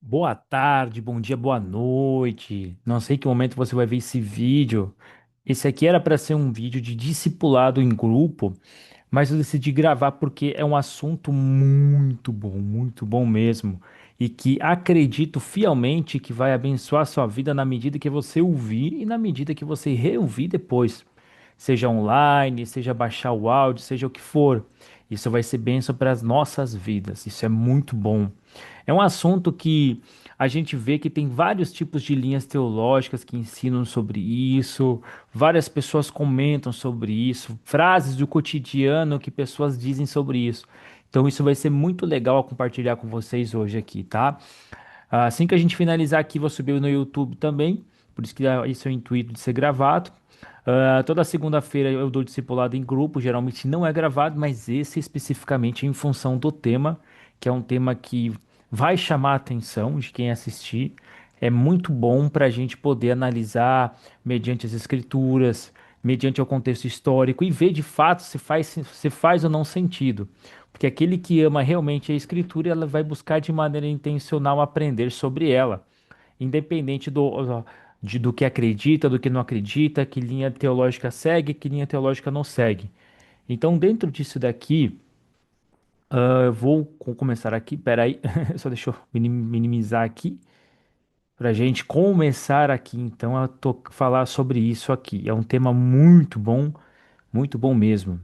Boa tarde, bom dia, boa noite. Não sei que momento você vai ver esse vídeo. Esse aqui era para ser um vídeo de discipulado em grupo, mas eu decidi gravar porque é um assunto muito bom mesmo. E que acredito fielmente que vai abençoar a sua vida na medida que você ouvir e na medida que você reouvir depois. Seja online, seja baixar o áudio, seja o que for. Isso vai ser bênção para as nossas vidas. Isso é muito bom. É um assunto que a gente vê que tem vários tipos de linhas teológicas que ensinam sobre isso, várias pessoas comentam sobre isso, frases do cotidiano que pessoas dizem sobre isso. Então isso vai ser muito legal a compartilhar com vocês hoje aqui, tá? Assim que a gente finalizar aqui, vou subir no YouTube também, por isso que esse é o intuito de ser gravado. Toda segunda-feira eu dou discipulado em grupo, geralmente não é gravado, mas esse especificamente em função do tema, que é um tema que vai chamar a atenção de quem assistir. É muito bom para a gente poder analisar mediante as escrituras, mediante o contexto histórico e ver de fato se faz ou não sentido. Porque aquele que ama realmente a escritura, ela vai buscar de maneira intencional aprender sobre ela, independente do que acredita, do que não acredita, que linha teológica segue, que linha teológica não segue. Então, dentro disso daqui, eu vou começar aqui. Peraí, só deixa eu minimizar aqui para a gente começar aqui. Então, falar sobre isso aqui. É um tema muito bom mesmo.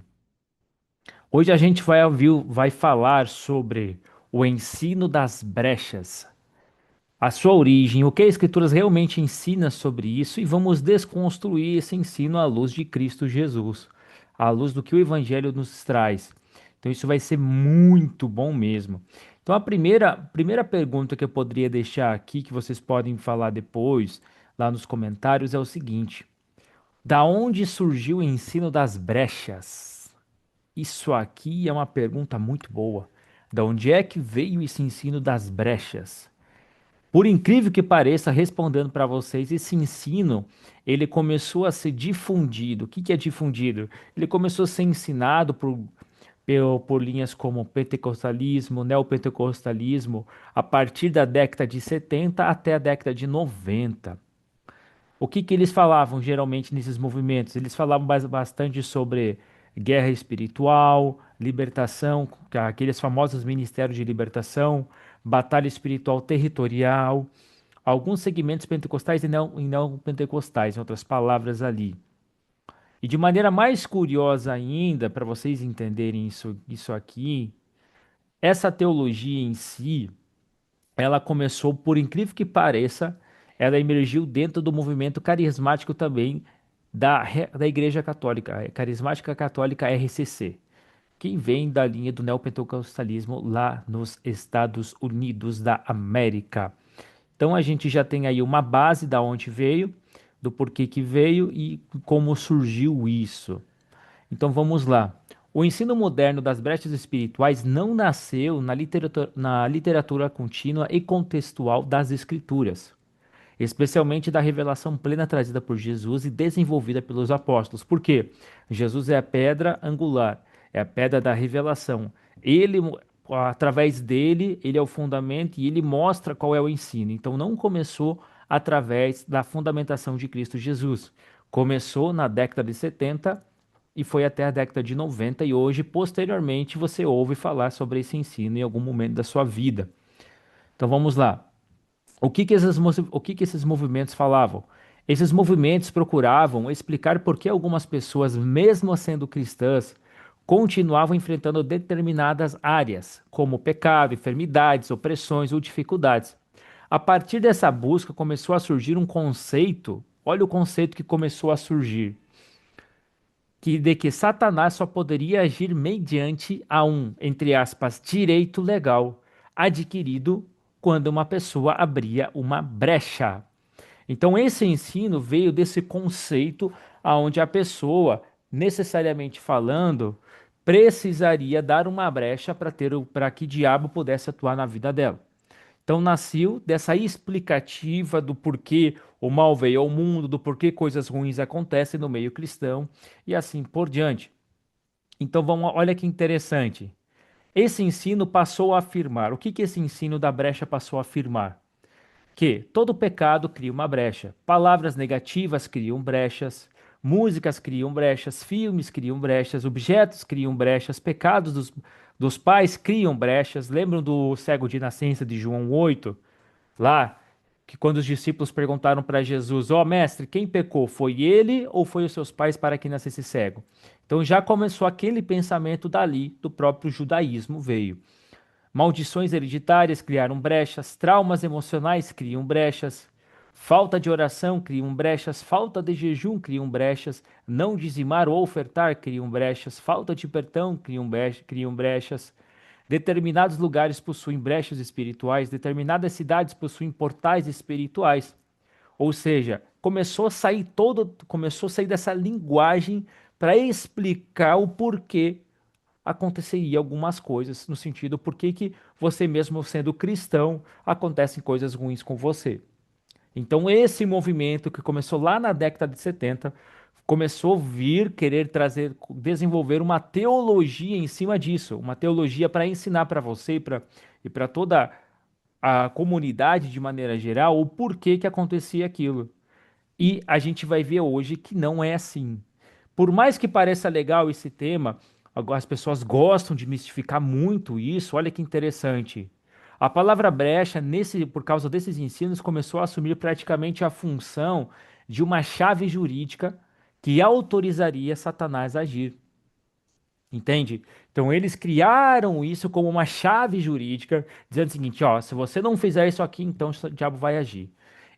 Hoje a gente vai falar sobre o ensino das brechas, a sua origem, o que a Escrituras realmente ensina sobre isso e vamos desconstruir esse ensino à luz de Cristo Jesus, à luz do que o Evangelho nos traz. Então isso vai ser muito bom mesmo. Então a primeira pergunta que eu poderia deixar aqui, que vocês podem falar depois, lá nos comentários, é o seguinte: da onde surgiu o ensino das brechas? Isso aqui é uma pergunta muito boa. Da onde é que veio esse ensino das brechas? Por incrível que pareça, respondendo para vocês, esse ensino, ele começou a ser difundido. O que que é difundido? Ele começou a ser ensinado por linhas como pentecostalismo, neopentecostalismo, a partir da década de 70 até a década de 90. O que que eles falavam geralmente nesses movimentos? Eles falavam bastante sobre guerra espiritual, libertação, aqueles famosos ministérios de libertação, batalha espiritual territorial, alguns segmentos pentecostais e não pentecostais, em outras palavras ali. E de maneira mais curiosa ainda, para vocês entenderem isso aqui, essa teologia em si, ela começou, por incrível que pareça, ela emergiu dentro do movimento carismático também da Igreja Católica, a Carismática Católica RCC, que vem da linha do neopentecostalismo lá nos Estados Unidos da América. Então a gente já tem aí uma base da onde veio, do porquê que veio e como surgiu isso. Então vamos lá. O ensino moderno das brechas espirituais não nasceu na literatura contínua e contextual das Escrituras, especialmente da revelação plena trazida por Jesus e desenvolvida pelos apóstolos. Por quê? Jesus é a pedra angular, é a pedra da revelação. Ele, através dele, ele é o fundamento e ele mostra qual é o ensino. Então não começou através da fundamentação de Cristo Jesus. Começou na década de 70 e foi até a década de 90 e hoje, posteriormente, você ouve falar sobre esse ensino em algum momento da sua vida. Então vamos lá. O que que esses movimentos falavam? Esses movimentos procuravam explicar por que algumas pessoas, mesmo sendo cristãs, continuavam enfrentando determinadas áreas, como pecado, enfermidades, opressões ou dificuldades. A partir dessa busca começou a surgir um conceito, olha o conceito que começou a surgir, de que Satanás só poderia agir mediante a um, entre aspas, direito legal adquirido quando uma pessoa abria uma brecha. Então esse ensino veio desse conceito aonde a pessoa, necessariamente falando, precisaria dar uma brecha para que o diabo pudesse atuar na vida dela. Então nasceu dessa explicativa do porquê o mal veio ao mundo, do porquê coisas ruins acontecem no meio cristão e assim por diante. Então vamos, olha que interessante. Esse ensino passou a afirmar. O que que esse ensino da brecha passou a afirmar? que todo pecado cria uma brecha, palavras negativas criam brechas, músicas criam brechas, filmes criam brechas, objetos criam brechas, pecados dos pais criam brechas. Lembram do cego de nascença de João 8? Lá, que quando os discípulos perguntaram para Jesus: Ó mestre, quem pecou? Foi ele ou foi os seus pais para que nascesse cego? Então já começou aquele pensamento dali, do próprio judaísmo veio. Maldições hereditárias criaram brechas, traumas emocionais criam brechas, falta de oração criam brechas, falta de jejum criam brechas, não dizimar ou ofertar criam brechas, falta de perdão criam brechas. Determinados lugares possuem brechas espirituais, determinadas cidades possuem portais espirituais. Ou seja, começou a sair dessa linguagem para explicar o porquê aconteceria algumas coisas, no sentido por que você mesmo sendo cristão, acontecem coisas ruins com você. Então esse movimento que começou lá na década de 70 começou a vir querer trazer, desenvolver uma teologia em cima disso, uma teologia para ensinar para você e para toda a comunidade de maneira geral o porquê que acontecia aquilo. E a gente vai ver hoje que não é assim. Por mais que pareça legal esse tema, agora as pessoas gostam de mistificar muito isso. Olha que interessante. A palavra brecha, por causa desses ensinos, começou a assumir praticamente a função de uma chave jurídica que autorizaria Satanás a agir. Entende? Então eles criaram isso como uma chave jurídica, dizendo o seguinte, ó, se você não fizer isso aqui, então o diabo vai agir.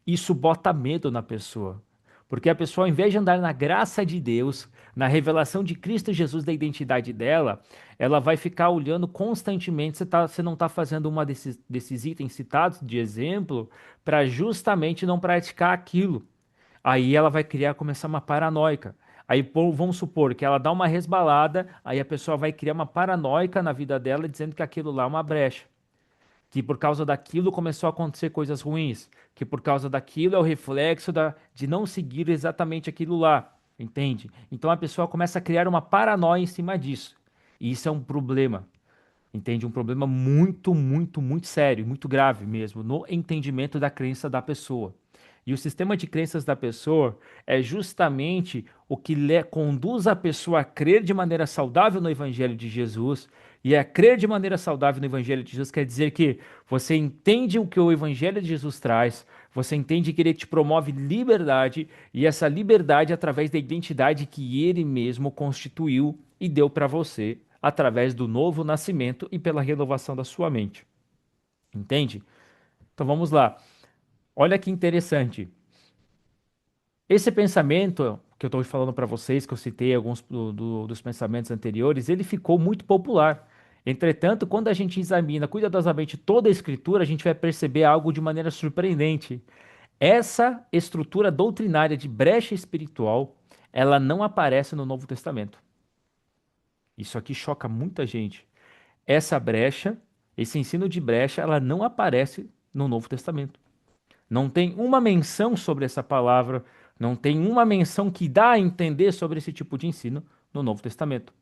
Isso bota medo na pessoa. Porque a pessoa, ao invés de andar na graça de Deus, na revelação de Cristo Jesus da identidade dela, ela vai ficar olhando constantemente se você não está fazendo uma desses itens citados de exemplo para justamente não praticar aquilo. Aí ela vai criar, começar uma paranoica. Aí vamos supor que ela dá uma resbalada, aí a pessoa vai criar uma paranoica na vida dela, dizendo que aquilo lá é uma brecha. Que por causa daquilo começou a acontecer coisas ruins. Que por causa daquilo é o reflexo de não seguir exatamente aquilo lá. Entende? Então a pessoa começa a criar uma paranoia em cima disso. E isso é um problema. Entende? Um problema muito, muito, muito sério, muito grave mesmo, no entendimento da crença da pessoa. E o sistema de crenças da pessoa é justamente o que conduz a pessoa a crer de maneira saudável no Evangelho de Jesus. E a crer de maneira saudável no Evangelho de Jesus quer dizer que você entende o que o Evangelho de Jesus traz, você entende que ele te promove liberdade, e essa liberdade é através da identidade que ele mesmo constituiu e deu para você através do novo nascimento e pela renovação da sua mente. Entende? Então vamos lá. Olha que interessante. Esse pensamento que eu estou falando para vocês, que eu citei alguns dos pensamentos anteriores, ele ficou muito popular. Entretanto, quando a gente examina cuidadosamente toda a escritura, a gente vai perceber algo de maneira surpreendente. Essa estrutura doutrinária de brecha espiritual, ela não aparece no Novo Testamento. Isso aqui choca muita gente. Essa brecha, esse ensino de brecha, ela não aparece no Novo Testamento. Não tem uma menção sobre essa palavra, não tem uma menção que dá a entender sobre esse tipo de ensino no Novo Testamento.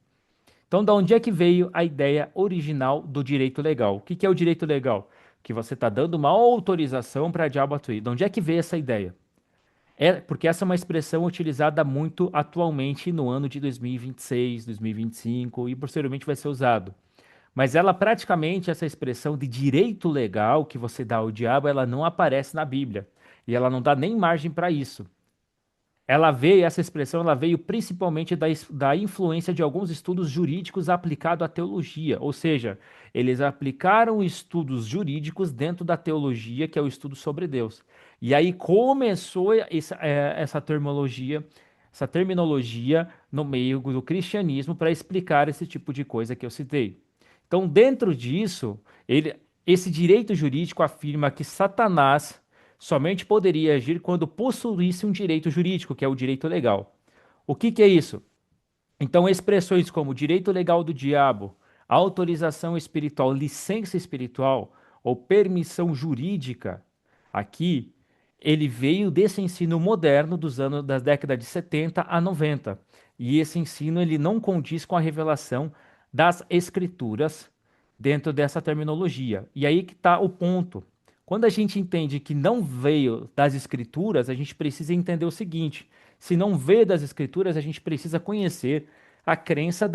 Então, da onde é que veio a ideia original do direito legal? O que que é o direito legal? Que você está dando uma autorização para diabo atuar. De onde é que veio essa ideia? É porque essa é uma expressão utilizada muito atualmente no ano de 2026, 2025 e posteriormente vai ser usado. Mas ela praticamente, essa expressão de direito legal que você dá ao diabo, ela não aparece na Bíblia. E ela não dá nem margem para isso. Essa expressão, ela veio principalmente da influência de alguns estudos jurídicos aplicados à teologia. Ou seja, eles aplicaram estudos jurídicos dentro da teologia, que é o estudo sobre Deus. E aí começou essa terminologia no meio do cristianismo para explicar esse tipo de coisa que eu citei. Então, dentro disso, esse direito jurídico afirma que Satanás somente poderia agir quando possuísse um direito jurídico, que é o direito legal. O que que é isso? Então, expressões como direito legal do diabo, autorização espiritual, licença espiritual ou permissão jurídica, aqui ele veio desse ensino moderno dos anos das décadas de 70 a 90. E esse ensino ele não condiz com a revelação das escrituras dentro dessa terminologia. E aí que está o ponto. Quando a gente entende que não veio das Escrituras, a gente precisa entender o seguinte: se não veio das Escrituras, a gente precisa conhecer a crença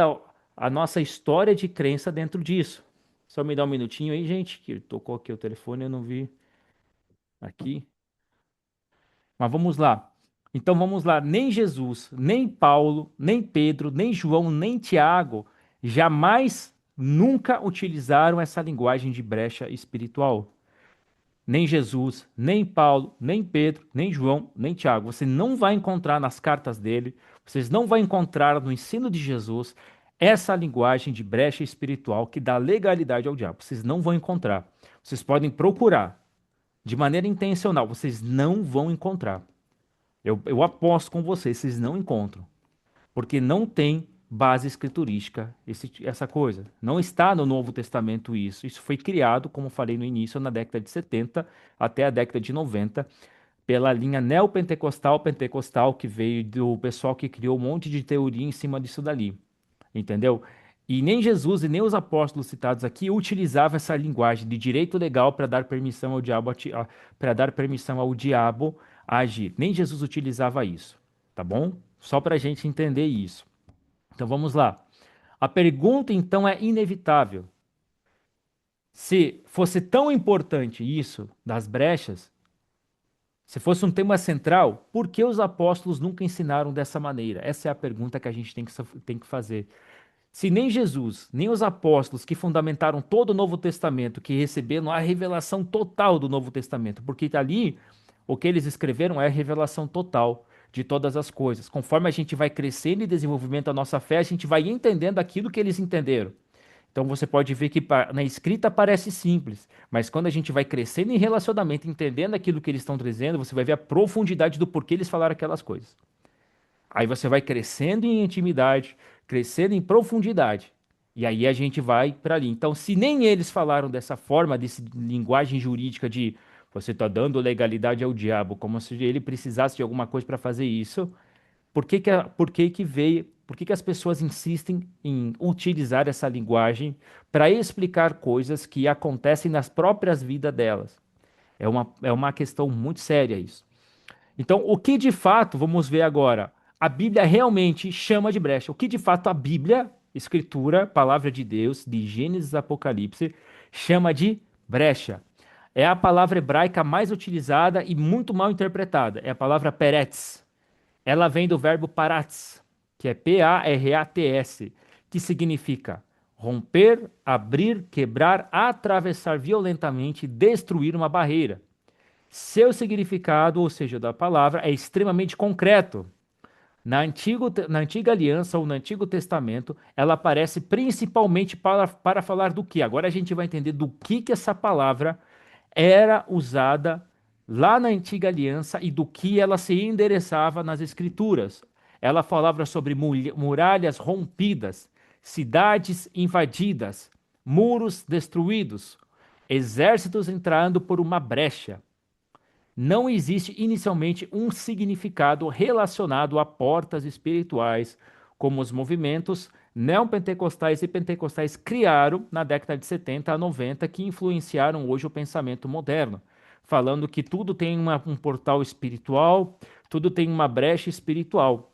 a nossa história de crença dentro disso. Só me dá um minutinho aí, gente, que tocou aqui o telefone, eu não vi aqui. Mas vamos lá. Então vamos lá. Nem Jesus, nem Paulo, nem Pedro, nem João, nem Tiago jamais, nunca utilizaram essa linguagem de brecha espiritual. Nem Jesus, nem Paulo, nem Pedro, nem João, nem Tiago. Você não vai encontrar nas cartas dele, vocês não vão encontrar no ensino de Jesus essa linguagem de brecha espiritual que dá legalidade ao diabo. Vocês não vão encontrar. Vocês podem procurar de maneira intencional, vocês não vão encontrar. Eu aposto com vocês, vocês não encontram. Porque não tem base escriturística essa coisa. Não está no Novo Testamento isso. Isso foi criado, como falei no início, na década de 70 até a década de 90, pela linha neopentecostal pentecostal que veio do pessoal que criou um monte de teoria em cima disso dali. Entendeu? E nem Jesus e nem os apóstolos citados aqui utilizavam essa linguagem de direito legal para dar permissão ao diabo para dar permissão ao diabo a agir. Nem Jesus utilizava isso, tá bom? Só para a gente entender isso. Então vamos lá. A pergunta então é inevitável. Se fosse tão importante isso das brechas, se fosse um tema central, por que os apóstolos nunca ensinaram dessa maneira? Essa é a pergunta que a gente tem que fazer. Se nem Jesus, nem os apóstolos que fundamentaram todo o Novo Testamento, que receberam a revelação total do Novo Testamento, porque ali o que eles escreveram é a revelação total de todas as coisas. Conforme a gente vai crescendo em desenvolvimento da nossa fé, a gente vai entendendo aquilo que eles entenderam. Então você pode ver que na escrita parece simples, mas quando a gente vai crescendo em relacionamento, entendendo aquilo que eles estão trazendo, você vai ver a profundidade do porquê eles falaram aquelas coisas. Aí você vai crescendo em intimidade, crescendo em profundidade. E aí a gente vai para ali. Então, se nem eles falaram dessa forma, dessa linguagem jurídica de você está dando legalidade ao diabo, como se ele precisasse de alguma coisa para fazer isso, por que que as pessoas insistem em utilizar essa linguagem para explicar coisas que acontecem nas próprias vidas delas? É uma questão muito séria isso. Então, o que de fato, vamos ver agora, a Bíblia realmente chama de brecha? O que de fato a Bíblia, Escritura, Palavra de Deus, de Gênesis a Apocalipse, chama de brecha? É a palavra hebraica mais utilizada e muito mal interpretada. É a palavra peretz. Ela vem do verbo parats, que é P-A-R-A-T-S, que significa romper, abrir, quebrar, atravessar violentamente, destruir uma barreira. Seu significado, ou seja, da palavra, é extremamente concreto. Na antiga aliança ou no Antigo Testamento, ela aparece principalmente para falar do que? Agora a gente vai entender do que essa palavra era usada lá na antiga aliança e do que ela se endereçava nas escrituras. Ela falava sobre muralhas rompidas, cidades invadidas, muros destruídos, exércitos entrando por uma brecha. Não existe inicialmente um significado relacionado a portas espirituais, como os movimentos neopentecostais e pentecostais criaram na década de 70 a 90, que influenciaram hoje o pensamento moderno, falando que tudo tem um portal espiritual, tudo tem uma brecha espiritual,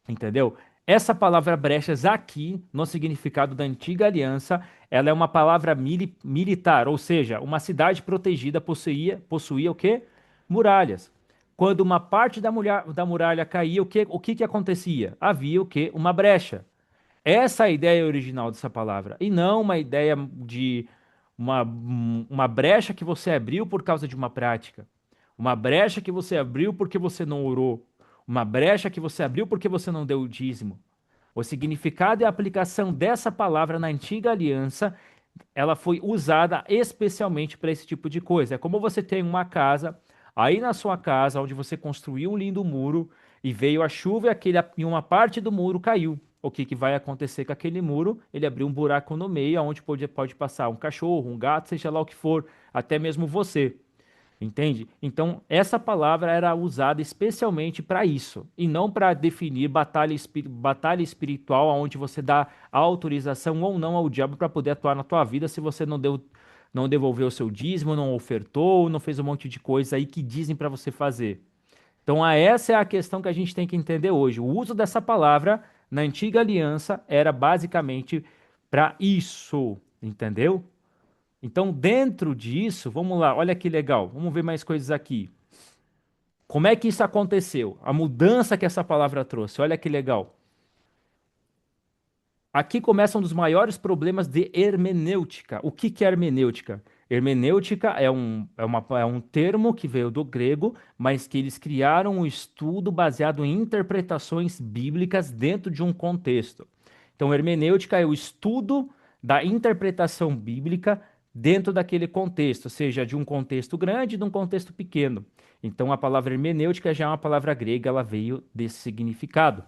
entendeu? Essa palavra brechas aqui, no significado da antiga aliança, ela é uma palavra militar, ou seja, uma cidade protegida possuía o quê? Muralhas. Quando uma parte da muralha caía, o que acontecia? Havia o quê? Uma brecha. Essa é a ideia original dessa palavra, e não uma ideia de uma brecha que você abriu por causa de uma prática, uma brecha que você abriu porque você não orou, uma brecha que você abriu porque você não deu o dízimo. O significado e a aplicação dessa palavra na antiga aliança, ela foi usada especialmente para esse tipo de coisa. É como você tem uma casa, aí na sua casa, onde você construiu um lindo muro, e veio a chuva e uma parte do muro caiu. O que vai acontecer com aquele muro? Ele abriu um buraco no meio, onde pode passar um cachorro, um gato, seja lá o que for, até mesmo você. Entende? Então, essa palavra era usada especialmente para isso, e não para definir batalha espiritual, onde você dá autorização ou não ao diabo para poder atuar na tua vida se você não deu não devolveu o seu dízimo, não ofertou, não fez um monte de coisa aí que dizem para você fazer. Então, essa é a questão que a gente tem que entender hoje. O uso dessa palavra na antiga aliança era basicamente para isso, entendeu? Então, dentro disso, vamos lá, olha que legal, vamos ver mais coisas aqui. Como é que isso aconteceu? A mudança que essa palavra trouxe, olha que legal. Aqui começa um dos maiores problemas de hermenêutica. O que que é hermenêutica? Hermenêutica é um termo que veio do grego, mas que eles criaram um estudo baseado em interpretações bíblicas dentro de um contexto. Então, hermenêutica é o estudo da interpretação bíblica dentro daquele contexto, seja de um contexto grande e de um contexto pequeno. Então, a palavra hermenêutica já é uma palavra grega, ela veio desse significado.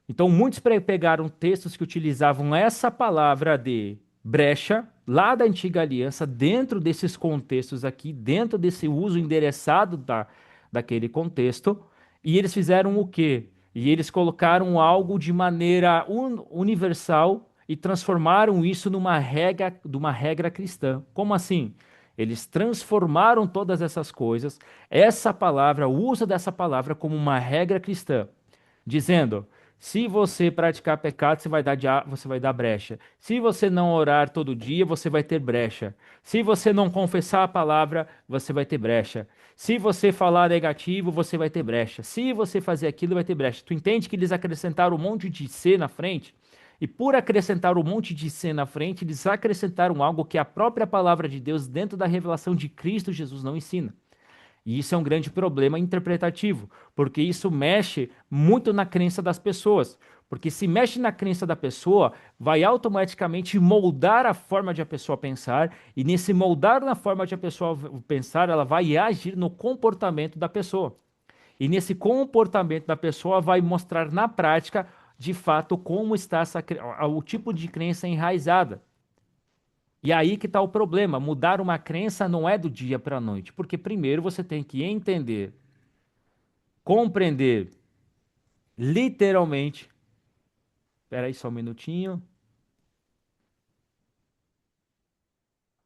Então, muitos pegaram textos que utilizavam essa palavra de brecha, lá da antiga aliança, dentro desses contextos aqui, dentro desse uso endereçado daquele contexto, e eles fizeram o quê? E eles colocaram algo de maneira universal e transformaram isso numa regra cristã. Como assim? Eles transformaram todas essas coisas, essa palavra, o uso dessa palavra como uma regra cristã, dizendo: se você praticar pecado, você vai dar brecha. Se você não orar todo dia, você vai ter brecha. Se você não confessar a palavra, você vai ter brecha. Se você falar negativo, você vai ter brecha. Se você fazer aquilo, vai ter brecha. Tu entende que eles acrescentaram um monte de C na frente? E por acrescentar um monte de C na frente, eles acrescentaram algo que a própria palavra de Deus, dentro da revelação de Cristo Jesus, não ensina. E isso é um grande problema interpretativo, porque isso mexe muito na crença das pessoas. Porque se mexe na crença da pessoa, vai automaticamente moldar a forma de a pessoa pensar, e nesse moldar na forma de a pessoa pensar, ela vai agir no comportamento da pessoa. E nesse comportamento da pessoa vai mostrar na prática, de fato, como está o tipo de crença enraizada. E aí que está o problema. Mudar uma crença não é do dia para a noite, porque primeiro você tem que entender, compreender literalmente. Espera aí só um minutinho.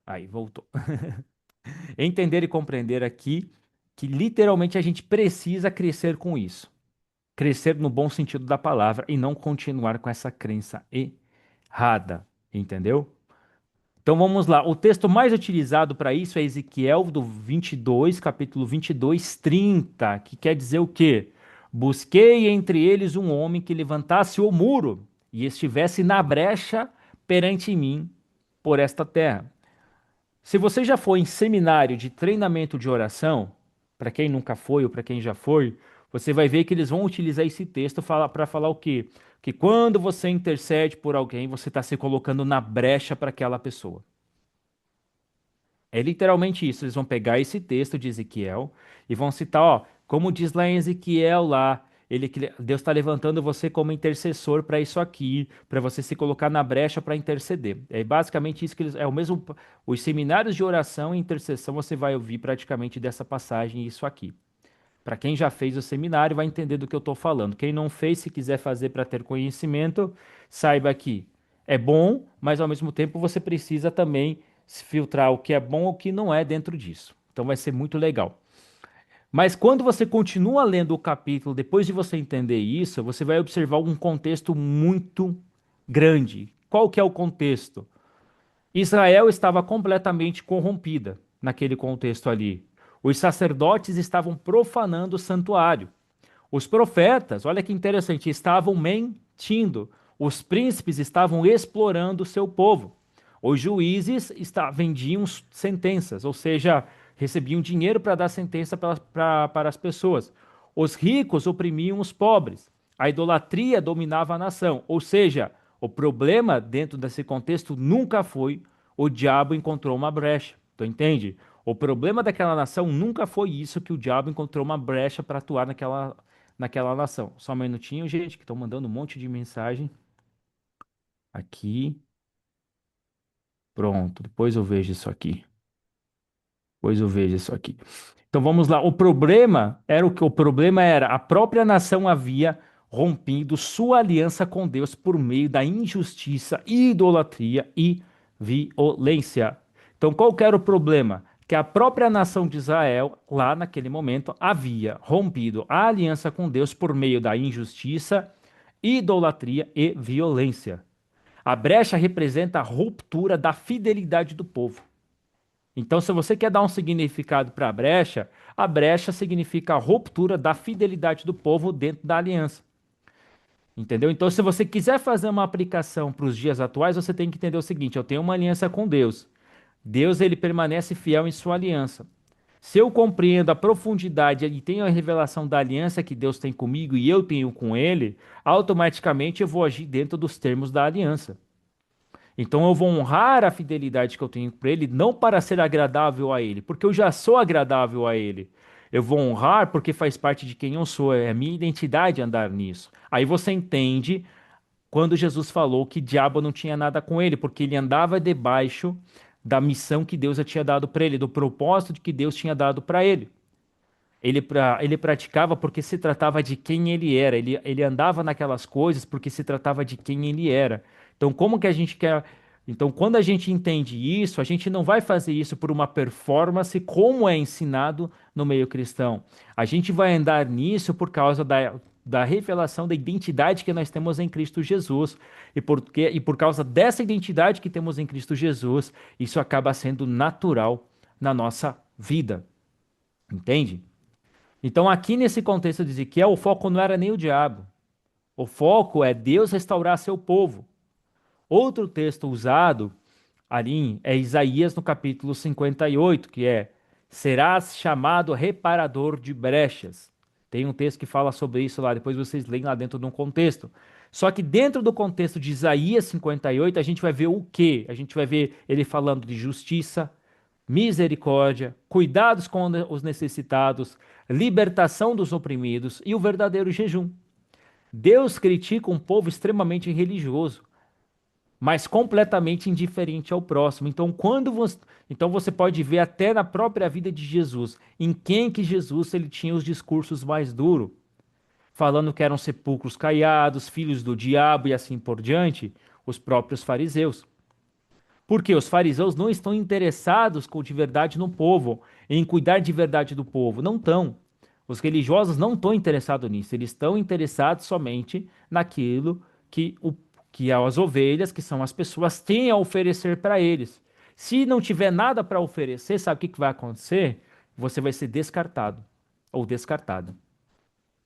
Aí, voltou. Entender e compreender aqui que literalmente a gente precisa crescer com isso. Crescer no bom sentido da palavra e não continuar com essa crença errada, entendeu? Então vamos lá. O texto mais utilizado para isso é Ezequiel do 22, capítulo 22, 30, que quer dizer o quê? Busquei entre eles um homem que levantasse o muro e estivesse na brecha perante mim por esta terra. Se você já foi em seminário de treinamento de oração, para quem nunca foi ou para quem já foi, você vai ver que eles vão utilizar esse texto para falar o quê? Que quando você intercede por alguém, você está se colocando na brecha para aquela pessoa. É literalmente isso. Eles vão pegar esse texto de Ezequiel e vão citar, ó, como diz lá em Ezequiel lá, Deus está levantando você como intercessor para isso aqui, para você se colocar na brecha para interceder. É basicamente isso que eles, é o mesmo. Os seminários de oração e intercessão você vai ouvir praticamente dessa passagem isso aqui. Para quem já fez o seminário vai entender do que eu estou falando. Quem não fez, se quiser fazer para ter conhecimento, saiba que é bom, mas ao mesmo tempo você precisa também filtrar o que é bom e o que não é dentro disso. Então vai ser muito legal. Mas quando você continua lendo o capítulo, depois de você entender isso, você vai observar um contexto muito grande. Qual que é o contexto? Israel estava completamente corrompida naquele contexto ali. Os sacerdotes estavam profanando o santuário. Os profetas, olha que interessante, estavam mentindo. Os príncipes estavam explorando o seu povo. Os juízes vendiam sentenças, ou seja, recebiam dinheiro para dar sentença para as pessoas. Os ricos oprimiam os pobres. A idolatria dominava a nação. Ou seja, o problema dentro desse contexto nunca foi o diabo encontrou uma brecha. Tu entende? O problema daquela nação nunca foi isso que o diabo encontrou uma brecha para atuar naquela nação. Só um minutinho, gente, que estão mandando um monte de mensagem aqui. Pronto, depois eu vejo isso aqui. Depois eu vejo isso aqui. Então vamos lá. O problema era a própria nação havia rompido sua aliança com Deus por meio da injustiça, idolatria e violência. Então, qual que era o problema? Que a própria nação de Israel, lá naquele momento, havia rompido a aliança com Deus por meio da injustiça, idolatria e violência. A brecha representa a ruptura da fidelidade do povo. Então, se você quer dar um significado para a brecha significa a ruptura da fidelidade do povo dentro da aliança. Entendeu? Então, se você quiser fazer uma aplicação para os dias atuais, você tem que entender o seguinte: eu tenho uma aliança com Deus. Deus, ele permanece fiel em sua aliança. Se eu compreendo a profundidade e tenho a revelação da aliança que Deus tem comigo e eu tenho com ele, automaticamente eu vou agir dentro dos termos da aliança. Então eu vou honrar a fidelidade que eu tenho para ele, não para ser agradável a ele, porque eu já sou agradável a ele. Eu vou honrar porque faz parte de quem eu sou, é a minha identidade andar nisso. Aí você entende quando Jesus falou que diabo não tinha nada com ele, porque ele andava debaixo da missão que Deus já tinha dado para ele, do propósito que Deus tinha dado para ele. Ele praticava porque se tratava de quem ele era. Ele andava naquelas coisas porque se tratava de quem ele era. Então, como que a gente quer. Então, quando a gente entende isso, a gente não vai fazer isso por uma performance, como é ensinado no meio cristão. A gente vai andar nisso por causa da revelação da identidade que nós temos em Cristo Jesus. E por causa dessa identidade que temos em Cristo Jesus, isso acaba sendo natural na nossa vida. Entende? Então, aqui nesse contexto de Ezequiel, o foco não era nem o diabo. O foco é Deus restaurar seu povo. Outro texto usado ali é Isaías no capítulo 58, que é: serás chamado reparador de brechas. Tem um texto que fala sobre isso lá, depois vocês leem lá dentro de um contexto. Só que dentro do contexto de Isaías 58, a gente vai ver o quê? A gente vai ver ele falando de justiça, misericórdia, cuidados com os necessitados, libertação dos oprimidos e o verdadeiro jejum. Deus critica um povo extremamente religioso, mas completamente indiferente ao próximo. Então você pode ver até na própria vida de Jesus, em quem que Jesus ele tinha os discursos mais duros, falando que eram sepulcros caiados, filhos do diabo e assim por diante, os próprios fariseus. Porque os fariseus não estão interessados de verdade no povo, em cuidar de verdade do povo. Não estão. Os religiosos não estão interessados nisso. Eles estão interessados somente naquilo que as ovelhas, que são as pessoas, têm a oferecer para eles. Se não tiver nada para oferecer, sabe o que vai acontecer? Você vai ser descartado ou descartada.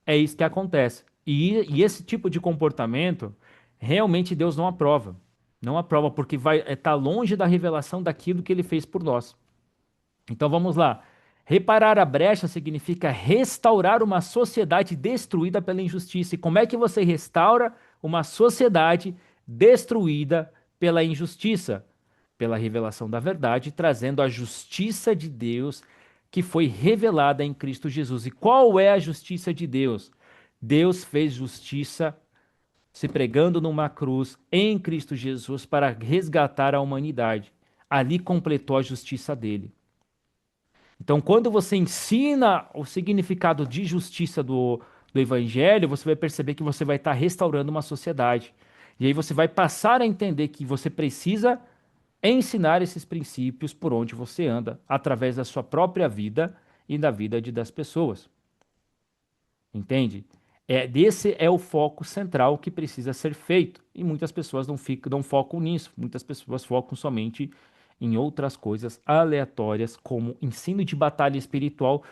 É isso que acontece. E esse tipo de comportamento, realmente Deus não aprova. Não aprova, porque vai estar longe da revelação daquilo que ele fez por nós. Então vamos lá. Reparar a brecha significa restaurar uma sociedade destruída pela injustiça. E como é que você restaura uma sociedade destruída pela injustiça? Pela revelação da verdade, trazendo a justiça de Deus que foi revelada em Cristo Jesus. E qual é a justiça de Deus? Deus fez justiça se pregando numa cruz em Cristo Jesus para resgatar a humanidade. Ali completou a justiça dele. Então, quando você ensina o significado de justiça do Evangelho, você vai perceber que você vai estar restaurando uma sociedade. E aí você vai passar a entender que você precisa ensinar esses princípios por onde você anda, através da sua própria vida e da vida das pessoas. Entende? Esse é o foco central que precisa ser feito. E muitas pessoas não focam nisso. Muitas pessoas focam somente em outras coisas aleatórias, como ensino de batalha espiritual,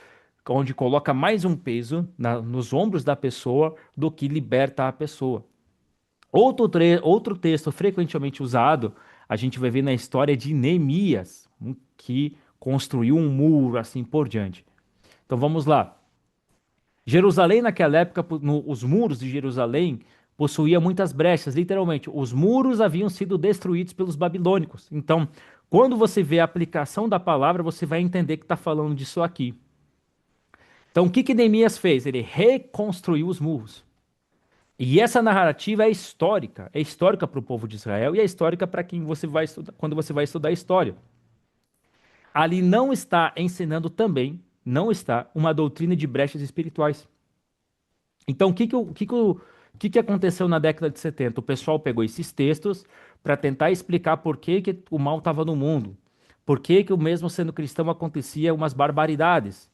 onde coloca mais um peso nos ombros da pessoa do que liberta a pessoa. Outro texto frequentemente usado, a gente vai ver na história de Neemias, que construiu um muro assim por diante. Então vamos lá. Jerusalém, naquela época, os muros de Jerusalém possuíam muitas brechas, literalmente. Os muros haviam sido destruídos pelos babilônicos. Então, quando você vê a aplicação da palavra, você vai entender que está falando disso aqui. Então, o que que Neemias fez? Ele reconstruiu os muros. E essa narrativa é histórica para o povo de Israel e é histórica para quem você vai estudar, quando você vai estudar história. Ali não está ensinando também, não está uma doutrina de brechas espirituais. Então, o que que aconteceu na década de 70? O pessoal pegou esses textos para tentar explicar por que o mal estava no mundo. Por que que o mesmo sendo cristão acontecia umas barbaridades?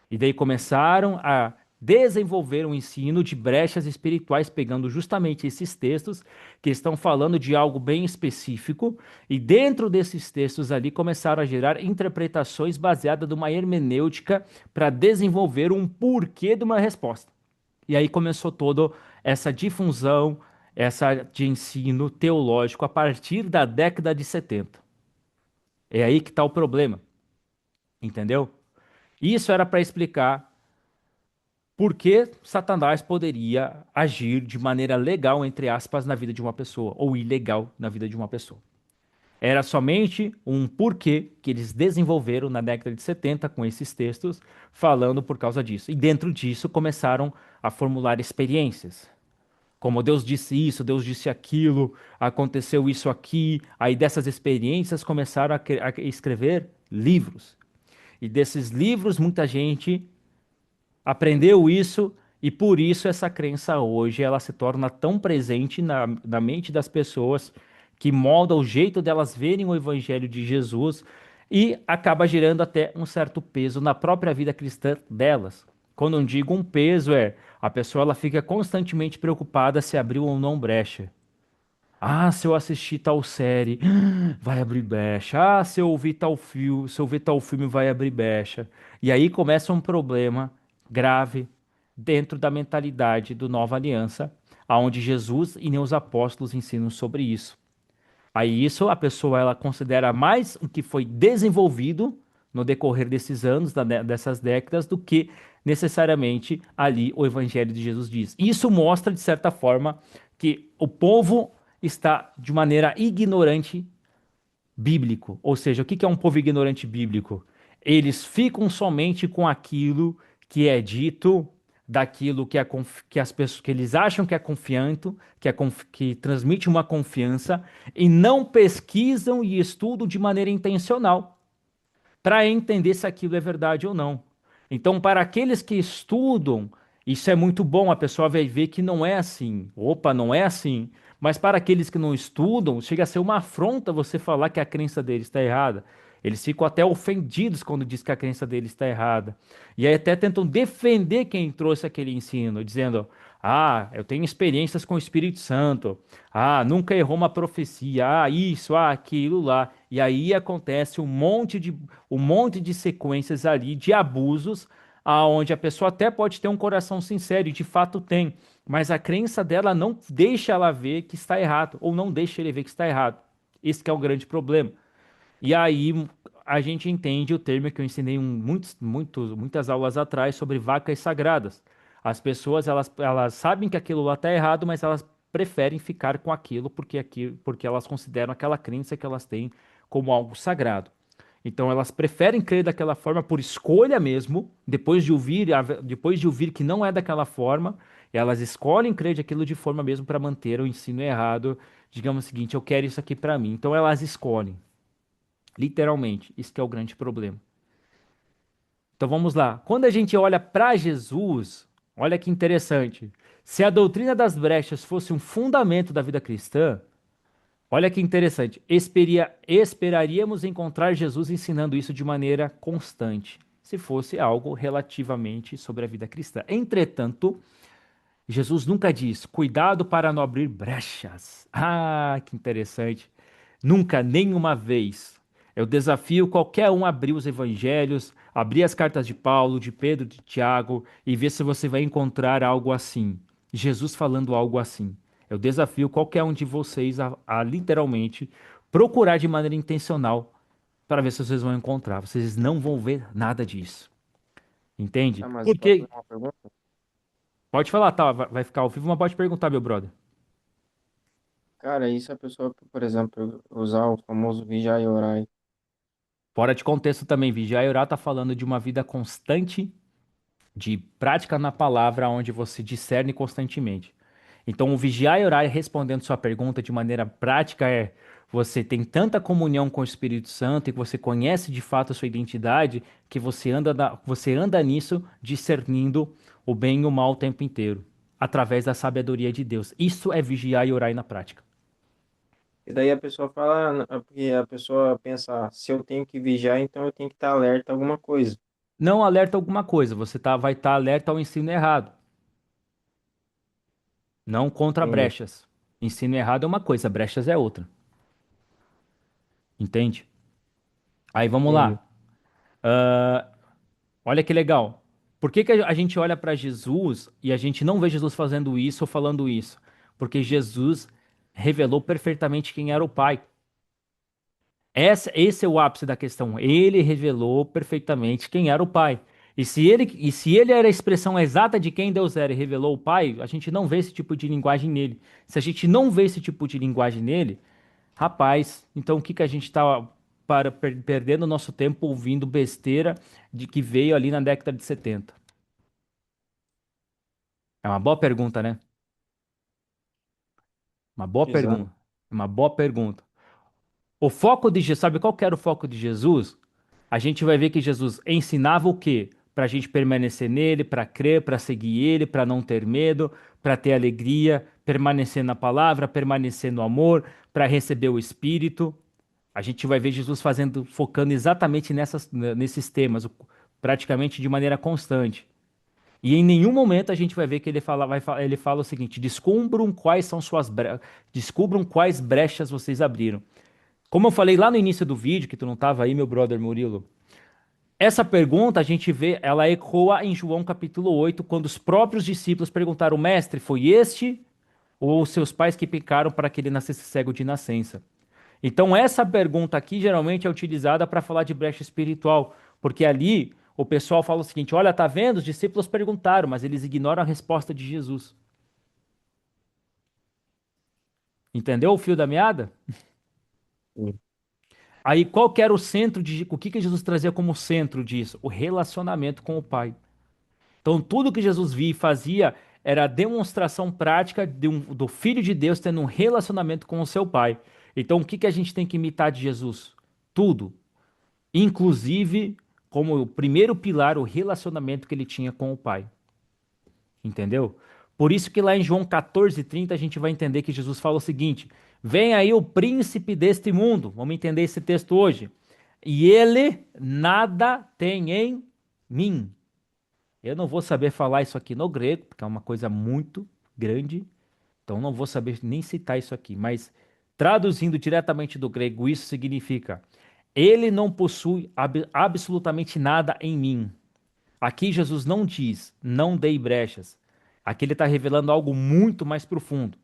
E daí começaram a desenvolver um ensino de brechas espirituais, pegando justamente esses textos que estão falando de algo bem específico, e dentro desses textos ali começaram a gerar interpretações baseadas numa hermenêutica para desenvolver um porquê de uma resposta. E aí começou toda essa difusão, essa de ensino teológico a partir da década de 70. É aí que está o problema, entendeu? Isso era para explicar por que Satanás poderia agir de maneira legal, entre aspas, na vida de uma pessoa, ou ilegal na vida de uma pessoa. Era somente um porquê que eles desenvolveram na década de 70 com esses textos, falando por causa disso. E dentro disso começaram a formular experiências. Como Deus disse isso, Deus disse aquilo, aconteceu isso aqui. Aí dessas experiências começaram a escrever livros. E desses livros, muita gente aprendeu isso e por isso essa crença hoje ela se torna tão presente na mente das pessoas que molda o jeito delas verem o evangelho de Jesus e acaba gerando até um certo peso na própria vida cristã delas. Quando eu digo um peso é a pessoa ela fica constantemente preocupada se abriu ou não brecha. Ah, se eu assistir tal série, vai abrir brecha. Ah, se eu ouvir tal filme, se eu ver tal filme, vai abrir brecha. E aí começa um problema grave dentro da mentalidade do Nova Aliança, aonde Jesus e nem os apóstolos ensinam sobre isso. Aí isso a pessoa ela considera mais o que foi desenvolvido no decorrer desses anos, dessas décadas, do que necessariamente ali o Evangelho de Jesus diz. Isso mostra, de certa forma, que o povo está de maneira ignorante bíblico. Ou seja, o que é um povo ignorante bíblico? Eles ficam somente com aquilo que é dito, daquilo que as pessoas que eles acham que é confiante, que transmite uma confiança, e não pesquisam e estudam de maneira intencional para entender se aquilo é verdade ou não. Então, para aqueles que estudam, isso é muito bom, a pessoa vai ver que não é assim. Opa, não é assim. Mas para aqueles que não estudam, chega a ser uma afronta você falar que a crença deles está errada. Eles ficam até ofendidos quando diz que a crença deles está errada. E aí até tentam defender quem trouxe aquele ensino, dizendo: Ah, eu tenho experiências com o Espírito Santo. Ah, nunca errou uma profecia. Ah, isso, ah, aquilo lá. E aí acontece um monte de sequências ali de abusos, aonde a pessoa até pode ter um coração sincero, e de fato tem, mas a crença dela não deixa ela ver que está errado, ou não deixa ele ver que está errado. Esse que é o grande problema. E aí a gente entende o termo que eu ensinei muitas aulas atrás sobre vacas sagradas. As pessoas elas sabem que aquilo lá está errado, mas elas preferem ficar com porque elas consideram aquela crença que elas têm como algo sagrado. Então elas preferem crer daquela forma por escolha mesmo, depois de ouvir que não é daquela forma, elas escolhem crer daquilo de forma mesmo para manter o ensino errado. Digamos o seguinte, eu quero isso aqui para mim. Então elas escolhem. Literalmente, isso que é o grande problema. Então vamos lá. Quando a gente olha para Jesus, olha que interessante. Se a doutrina das brechas fosse um fundamento da vida cristã, olha que interessante. Esperaríamos encontrar Jesus ensinando isso de maneira constante, se fosse algo relativamente sobre a vida cristã. Entretanto, Jesus nunca diz: cuidado para não abrir brechas. Ah, que interessante. Nunca, nenhuma vez. Eu desafio qualquer um a abrir os evangelhos, abrir as cartas de Paulo, de Pedro, de Tiago e ver se você vai encontrar algo assim. Jesus falando algo assim. Eu desafio qualquer um de vocês a literalmente procurar de maneira intencional para ver se vocês vão encontrar. Vocês não vão ver nada disso. Entende? Ah, mas posso Porque fazer uma pergunta? pode falar, tá? Vai ficar ao vivo, mas pode perguntar, meu brother. Cara, e se a pessoa, por exemplo, usar o famoso vigiar e orar? Fora de contexto também, vigiar e orar está falando de uma vida constante de prática na palavra, onde você discerne constantemente. Então, o vigiar e orar, respondendo sua pergunta de maneira prática, é: você tem tanta comunhão com o Espírito Santo e que você conhece de fato a sua identidade, que você anda nisso discernindo o bem e o mal o tempo inteiro, através da sabedoria de Deus. Isso é vigiar e orar na prática. E daí a pessoa fala, porque a pessoa pensa, "Ah, se eu tenho que vigiar, então eu tenho que estar alerta a alguma coisa." Não alerta alguma coisa, vai estar alerta ao ensino errado, não contra Entendi, brechas. Ensino errado é uma coisa, brechas é outra, entende? Aí vamos entendi. lá. Olha que legal. Por que que a gente olha para Jesus e a gente não vê Jesus fazendo isso ou falando isso? Porque Jesus revelou perfeitamente quem era o Pai. Esse é o ápice da questão. Ele revelou perfeitamente quem era o Pai. E se ele era a expressão exata de quem Deus era e revelou o Pai, a gente não vê esse tipo de linguagem nele. Se a gente não vê esse tipo de linguagem nele, rapaz, então o que que a gente está perdendo nosso tempo ouvindo besteira de que veio ali na década de 70? É uma boa pergunta, né? Uma boa Exato. pergunta. Uma boa pergunta. O foco de Jesus, sabe qual que era o foco de Jesus? A gente vai ver que Jesus ensinava o quê? Para a gente permanecer nele, para crer, para seguir ele, para não ter medo, para ter alegria, permanecer na palavra, permanecer no amor, para receber o Espírito. A gente vai ver Jesus fazendo, focando exatamente nesses temas, praticamente de maneira constante. E em nenhum momento a gente vai ver que ele fala o seguinte: descubram quais brechas vocês abriram. Como eu falei lá no início do vídeo, que tu não estava aí, meu brother Murilo, essa pergunta a gente vê, ela ecoa em João capítulo 8, quando os próprios discípulos perguntaram: Mestre, foi este ou os seus pais que pecaram para que ele nascesse cego de nascença? Então, essa pergunta aqui geralmente é utilizada para falar de brecha espiritual, porque ali o pessoal fala o seguinte: olha, tá vendo? Os discípulos perguntaram, mas eles ignoram a resposta de Jesus. Entendeu o fio da meada? Sim. Aí, qual que era o centro o que que Jesus trazia como centro disso? O relacionamento com o Pai. Então, tudo que Jesus via e fazia era a demonstração prática do Filho de Deus tendo um relacionamento com o seu Pai. Então, o que que a gente tem que imitar de Jesus? Tudo. Inclusive, como o primeiro pilar, o relacionamento que ele tinha com o Pai. Entendeu? Por isso que lá em João 14:30 a gente vai entender que Jesus fala o seguinte: vem aí o príncipe deste mundo. Vamos entender esse texto hoje. E ele nada tem em mim. Eu não vou saber falar isso aqui no grego, porque é uma coisa muito grande, então não vou saber nem citar isso aqui, mas traduzindo diretamente do grego, isso significa: ele não possui absolutamente nada em mim. Aqui Jesus não diz, não dei brechas. Aqui ele está revelando algo muito mais profundo.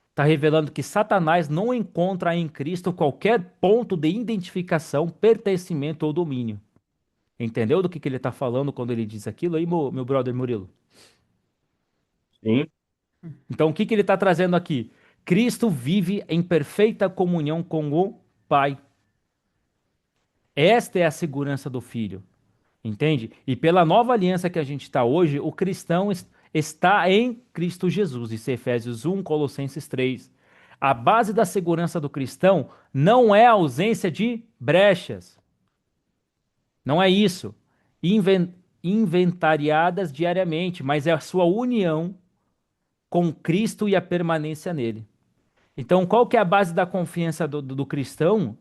Está revelando que Satanás não encontra em Cristo qualquer ponto de identificação, pertencimento ou domínio. Entendeu do que ele está falando quando ele diz aquilo aí, meu brother Murilo? Sim. Então, o que que ele está trazendo aqui? Cristo vive em perfeita comunhão com o Pai. Esta é a segurança do Filho, entende? E pela nova aliança que a gente está hoje, o cristão está em Cristo Jesus. Isso é Efésios 1, Colossenses 3. A base da segurança do cristão não é a ausência de brechas. Não é isso. Inven- Inventariadas diariamente, mas é a sua união com Cristo e a permanência nele. Então, qual que é a base da confiança do cristão?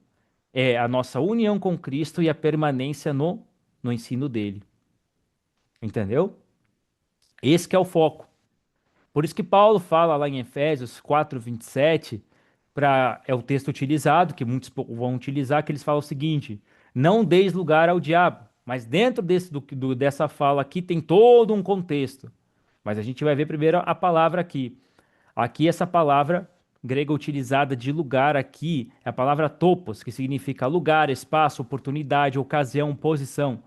É a nossa união com Cristo e a permanência no ensino dele. Entendeu? Esse que é o foco. Por isso que Paulo fala lá em Efésios 4:27, é o texto utilizado, que muitos vão utilizar, que eles falam o seguinte: não deis lugar ao diabo. Mas dentro dessa fala aqui tem todo um contexto. Mas a gente vai ver primeiro a palavra aqui. Aqui, essa palavra grega utilizada de lugar aqui é a palavra topos, que significa lugar, espaço, oportunidade, ocasião, posição.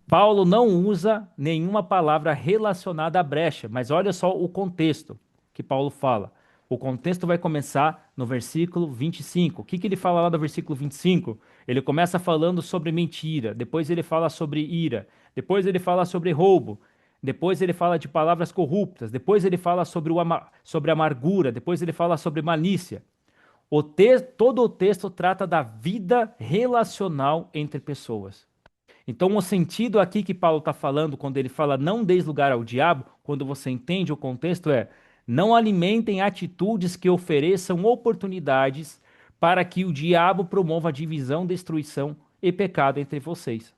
Paulo não usa nenhuma palavra relacionada à brecha, mas olha só o contexto que Paulo fala. O contexto vai começar no versículo 25. O que que ele fala lá no versículo 25? Ele começa falando sobre mentira, depois ele fala sobre ira, depois ele fala sobre roubo, depois ele fala de palavras corruptas, depois ele fala sobre amargura, depois ele fala sobre malícia. Todo o texto trata da vida relacional entre pessoas. Então, o sentido aqui que Paulo está falando, quando ele fala não deis lugar ao diabo, quando você entende o contexto, é não alimentem atitudes que ofereçam oportunidades para que o diabo promova divisão, destruição e pecado entre vocês.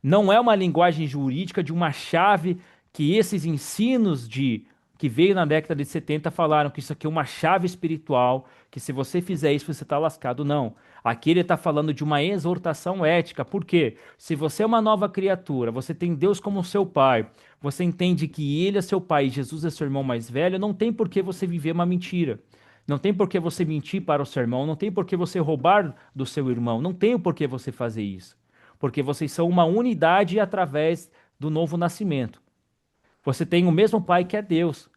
Não é uma linguagem jurídica de uma chave que esses ensinos de que veio na década de 70 falaram que isso aqui é uma chave espiritual, que se você fizer isso você está lascado. Não. Aqui ele está falando de uma exortação ética. Por quê? Se você é uma nova criatura, você tem Deus como seu pai, você entende que ele é seu pai e Jesus é seu irmão mais velho, não tem por que você viver uma mentira. Não tem por que você mentir para o seu irmão, não tem por que você roubar do seu irmão, não tem por que você fazer isso. Porque vocês são uma unidade através do novo nascimento. Você tem o mesmo pai que é Deus.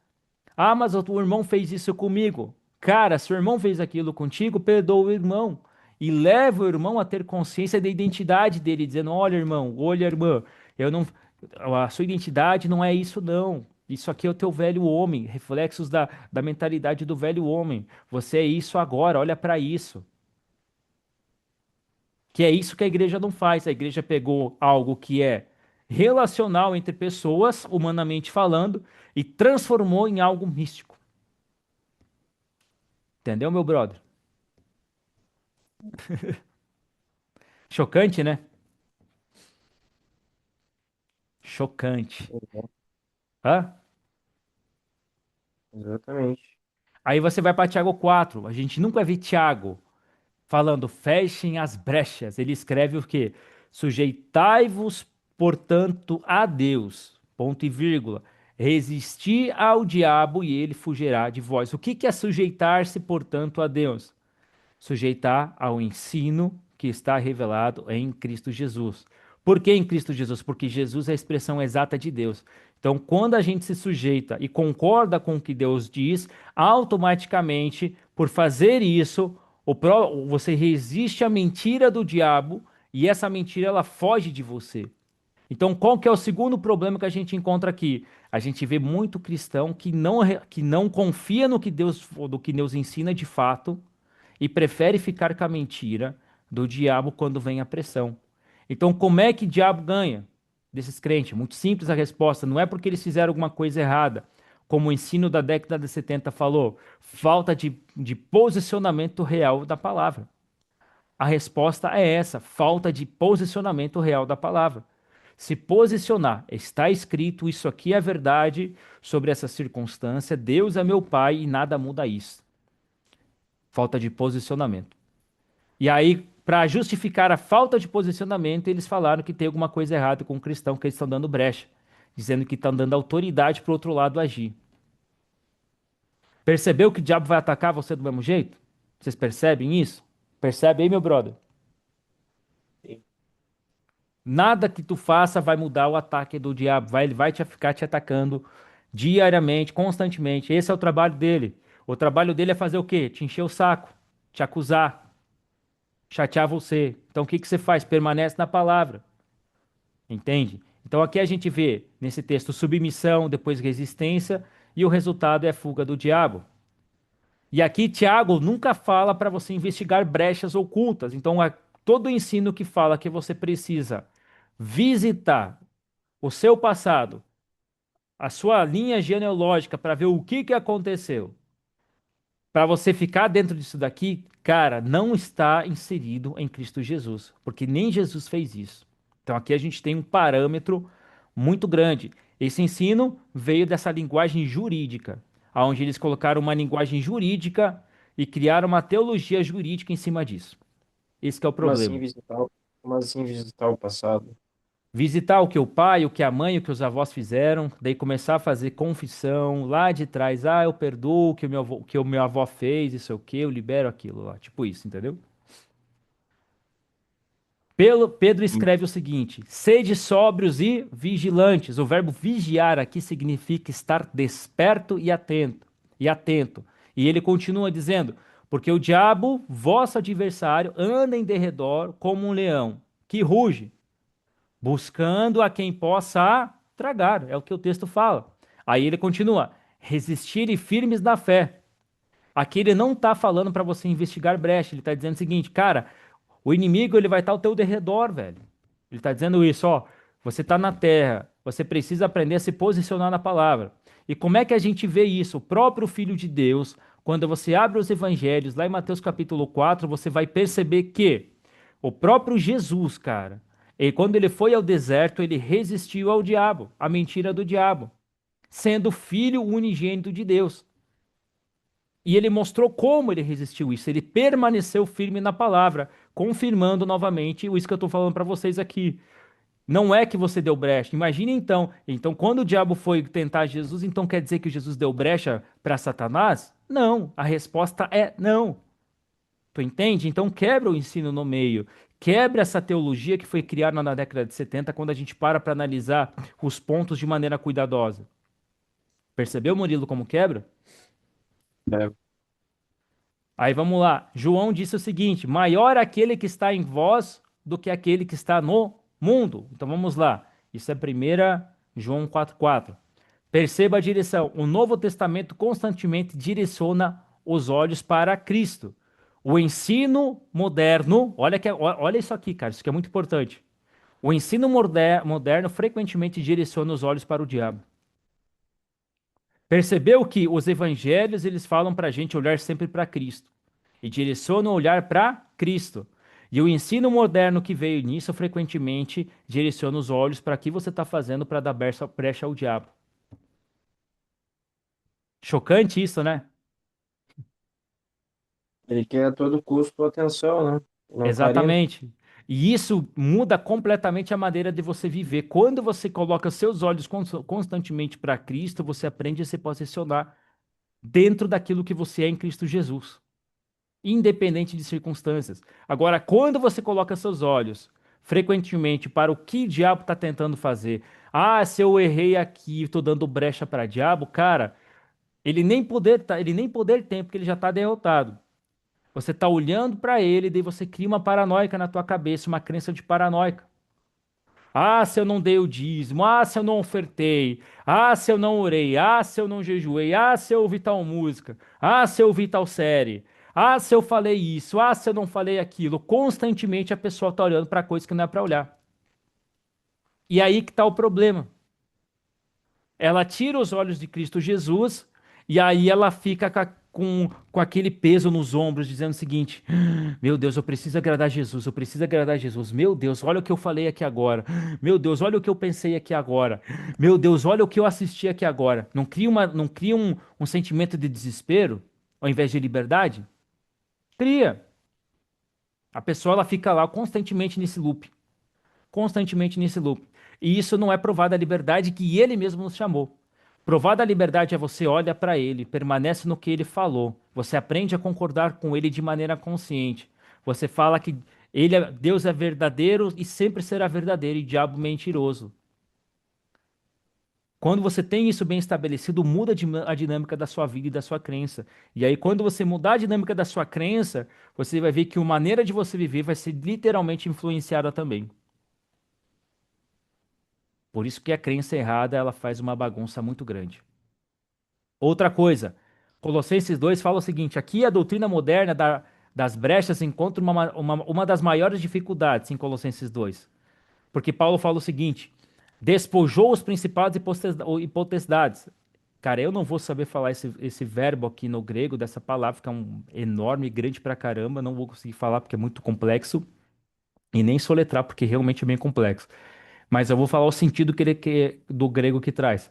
Ah, mas o irmão fez isso comigo. Cara, se o irmão fez aquilo contigo, perdoa o irmão. E leva o irmão a ter consciência da identidade dele, dizendo: olha, irmão, olha, irmã, eu não, a sua identidade não é isso, não. Isso aqui é o teu velho homem, reflexos da mentalidade do velho homem. Você é isso agora, olha para isso. Que é isso que a igreja não faz. A igreja pegou algo que é relacional entre pessoas, humanamente falando, e transformou em algo místico. Entendeu, meu brother? Chocante, né? Chocante. Uhum. Hã? Exatamente. Aí você vai para Tiago 4. A gente nunca vê Tiago falando fechem as brechas. Ele escreve o quê? Sujeitai-vos, portanto, a Deus. Ponto e vírgula. Resisti ao diabo e ele fugirá de vós. O que que é sujeitar-se, portanto, a Deus? Sujeitar ao ensino que está revelado em Cristo Jesus. Por que em Cristo Jesus? Porque Jesus é a expressão exata de Deus. Então, quando a gente se sujeita e concorda com o que Deus diz, automaticamente, por fazer isso, você resiste à mentira do diabo e essa mentira ela foge de você. Então, qual que é o segundo problema que a gente encontra aqui? A gente vê muito cristão que não confia no que Deus ensina de fato e prefere ficar com a mentira do diabo quando vem a pressão. Então, como é que o diabo ganha desses crentes? Muito simples a resposta. Não é porque eles fizeram alguma coisa errada, como o ensino da década de 70 falou, falta de posicionamento real da palavra. A resposta é essa: falta de posicionamento real da palavra. Se posicionar, está escrito, isso aqui é verdade sobre essa circunstância, Deus é meu pai e nada muda isso. Falta de posicionamento. E aí, para justificar a falta de posicionamento, eles falaram que tem alguma coisa errada com o cristão, que eles estão dando brecha, dizendo que estão dando autoridade para o outro lado agir. Percebeu que o diabo vai atacar você do mesmo jeito? Vocês percebem isso? Percebe aí, meu brother? Sim. Nada que tu faça vai mudar o ataque do diabo. Ele vai ficar te atacando diariamente, constantemente. Esse é o trabalho dele. O trabalho dele é fazer o quê? Te encher o saco, te acusar, chatear você. Então o que que você faz? Permanece na palavra. Entende? Então aqui a gente vê nesse texto submissão, depois resistência, e o resultado é a fuga do diabo. E aqui Tiago nunca fala para você investigar brechas ocultas. Então todo o ensino que fala que você precisa visitar o seu passado, a sua linha genealógica para ver o que que aconteceu, para você ficar dentro disso daqui, cara, não está inserido em Cristo Jesus, porque nem Jesus fez isso. Então aqui a gente tem um parâmetro muito grande. Esse ensino veio dessa linguagem jurídica, onde eles colocaram uma linguagem jurídica e criaram uma teologia jurídica em cima disso. Esse que é o Como assim problema. visitar, como assim visitar o passado? Visitar o que o pai, o que a mãe, o que os avós fizeram, daí começar a fazer confissão lá de trás. Ah, eu perdoo o que o que o meu avô fez, isso é o que, eu libero aquilo lá. Tipo isso, entendeu? Pedro escreve o seguinte: sede sóbrios e vigilantes. O verbo vigiar aqui significa estar desperto e atento. E atento. E ele continua dizendo: porque o diabo, vosso adversário, anda em derredor como um leão que ruge buscando a quem possa tragar, é o que o texto fala. Aí ele continua: resistirem firmes na fé. Aqui ele não está falando para você investigar brecha, ele está dizendo o seguinte, cara, o inimigo ele vai estar ao teu derredor, velho. Ele está dizendo isso, ó, você está na terra, você precisa aprender a se posicionar na palavra. E como é que a gente vê isso? O próprio Filho de Deus, quando você abre os evangelhos, lá em Mateus capítulo 4, você vai perceber que o próprio Jesus, cara, quando ele foi ao deserto, ele resistiu ao diabo, à mentira do diabo, sendo filho unigênito de Deus. E ele mostrou como ele resistiu isso. Ele permaneceu firme na palavra, confirmando novamente isso que eu estou falando para vocês aqui. Não é que você deu brecha. Imagine então. Então, quando o diabo foi tentar Jesus, então quer dizer que Jesus deu brecha para Satanás? Não. A resposta é não. Tu entende? Então, quebra o ensino no meio. Quebra essa teologia que foi criada na década de 70, quando a gente para analisar os pontos de maneira cuidadosa. Percebeu, Murilo, como quebra? É. Aí vamos lá. João disse o seguinte: maior aquele que está em vós do que aquele que está no mundo. Então vamos lá. Isso é 1 João 4,4. Perceba a direção. O Novo Testamento constantemente direciona os olhos para Cristo. O ensino moderno, olha isso aqui, cara, isso aqui é muito importante. O ensino moderno frequentemente direciona os olhos para o diabo. Percebeu que os evangelhos eles falam para a gente olhar sempre para Cristo e direcionam o olhar para Cristo. E o ensino moderno que veio nisso frequentemente direciona os olhos para o que você está fazendo para dar brecha ao diabo. Chocante isso, né? Ele quer a todo custo atenção, né? Não carinho. Exatamente. E isso muda completamente a maneira de você viver. Quando você coloca seus olhos constantemente para Cristo, você aprende a se posicionar dentro daquilo que você é em Cristo Jesus, independente de circunstâncias. Agora, quando você coloca seus olhos frequentemente para o que o diabo está tentando fazer, ah, se eu errei aqui, estou dando brecha para diabo, cara, ele nem poder tem, porque ele já está derrotado. Você está olhando para ele, daí você cria uma paranoica na tua cabeça, uma crença de paranoica. Ah, se eu não dei o dízimo, ah, se eu não ofertei, ah, se eu não orei, ah, se eu não jejuei, ah, se eu ouvi tal música, ah, se eu ouvi tal série, ah, se eu falei isso, ah, se eu não falei aquilo. Constantemente a pessoa está olhando para coisas que não é para olhar. E aí que está o problema. Ela tira os olhos de Cristo Jesus e aí ela fica com aquele peso nos ombros, dizendo o seguinte: meu Deus, eu preciso agradar Jesus, eu preciso agradar Jesus. Meu Deus, olha o que eu falei aqui agora. Meu Deus, olha o que eu pensei aqui agora. Meu Deus, olha o que eu assisti aqui agora. Não cria um sentimento de desespero ao invés de liberdade? Cria. A pessoa ela fica lá constantemente nesse loop. Constantemente nesse loop. E isso não é provada a liberdade que ele mesmo nos chamou. Provada a liberdade é você olha para ele, permanece no que ele falou. Você aprende a concordar com ele de maneira consciente. Você fala que Deus é verdadeiro e sempre será verdadeiro e diabo mentiroso. Quando você tem isso bem estabelecido, muda a dinâmica da sua vida e da sua crença. E aí, quando você mudar a dinâmica da sua crença, você vai ver que a maneira de você viver vai ser literalmente influenciada também. Por isso que a crença errada, ela faz uma bagunça muito grande. Outra coisa, Colossenses 2 fala o seguinte: aqui a doutrina moderna das brechas encontra uma das maiores dificuldades em Colossenses 2. Porque Paulo fala o seguinte: despojou os principados e potestades. Cara, eu não vou saber falar esse verbo aqui no grego, dessa palavra, que é um enorme, grande pra caramba. Não vou conseguir falar porque é muito complexo. E nem soletrar, porque realmente é bem complexo. Mas eu vou falar o sentido do grego que traz.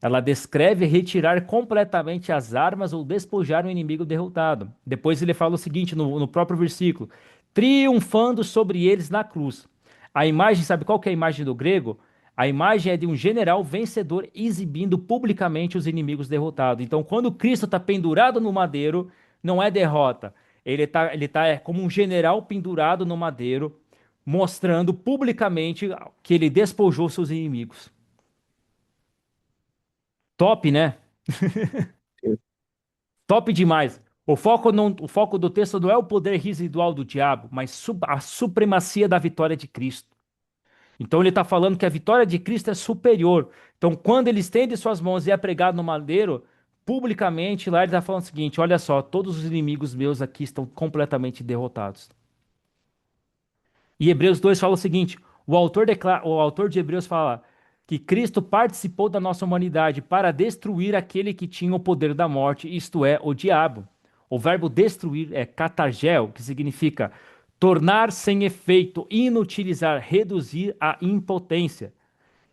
Ela descreve retirar completamente as armas ou despojar o inimigo derrotado. Depois ele fala o seguinte no próprio versículo: triunfando sobre eles na cruz. A imagem, sabe qual que é a imagem do grego? A imagem é de um general vencedor exibindo publicamente os inimigos derrotados. Então, quando Cristo está pendurado no madeiro, não é derrota. Ele tá como um general pendurado no madeiro, mostrando publicamente que ele despojou seus inimigos. Top, né? Top demais. O foco do texto não é o poder residual do diabo, mas a supremacia da vitória de Cristo. Então ele está falando que a vitória de Cristo é superior. Então, quando ele estende suas mãos e é pregado no madeiro, publicamente lá ele está falando o seguinte: olha só, todos os inimigos meus aqui estão completamente derrotados. E Hebreus 2 fala o seguinte: o autor de Hebreus fala que Cristo participou da nossa humanidade para destruir aquele que tinha o poder da morte, isto é, o diabo. O verbo destruir é katargel, que significa tornar sem efeito, inutilizar, reduzir à impotência.